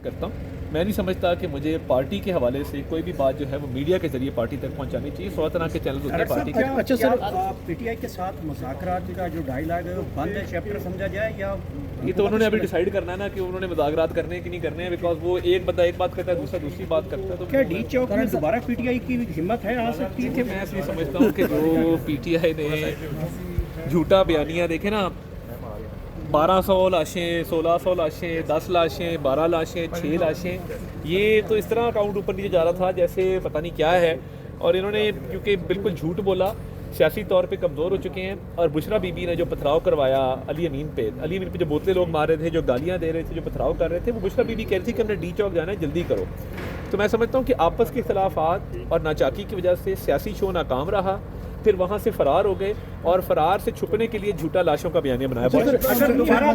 करता हूँ। मैं नहीं समझता कि मुझे पार्टी के हवाले से कोई भी बात जो है वो मीडिया के जरिए पार्टी तक पहुंचानी चाहिए। 100 तरह के चैनल होते हैं पार्टी के। अच्छा सर, पीटीआई के साथ मुज़ाकरात का जो डायलॉग है वो बंद है, चैप्टर समझा जाए या ये तो उन्होंने अभी डिसाइड करना है ना कि उन्होंने मुज़ाकरात करने हैं कि नहीं करने हैं, बिकॉज वो एक बंदा एक बात करता है, दूसरा दूसरी बात करता है। तो क्या डी चौक में दोबारा पीटीआई की हिम्मत है आ सकती है? देखिए, मैं ऐसे ही समझता हूँ कि जो पीटीआई ने झूठा बयानियाँ देखे ना, 1200 लाशें, 1600 लाशें, 10 लाशें, 12 लाशें, 6 लाशें, ये तो इस तरह अकाउंट ऊपर नीचे जा रहा था जैसे पता नहीं क्या है। और इन्होंने क्योंकि बिल्कुल झूठ बोला, सियासी तौर पे कमज़ोर हो चुके हैं। और बुशरा बीबी ने जो पथराव करवाया अली अमीन पे जो बोतले लोग मार रहे थे, जो गालियाँ दे रहे थे, जो पथराव कर रहे थे, वो बुशरा बीबी कह रही थी कि हमने डी चौक जाना है, जल्दी करो। तो मैं समझता हूँ कि आपस के इख्तलाफात और नाचाकी की वजह से सियासी शो नाकाम रहा, फिर वहाँ से फरार हो गए और फरार से छुपने के लिए झूठा लाशों का बयानिया बनाया। अगर दोबारा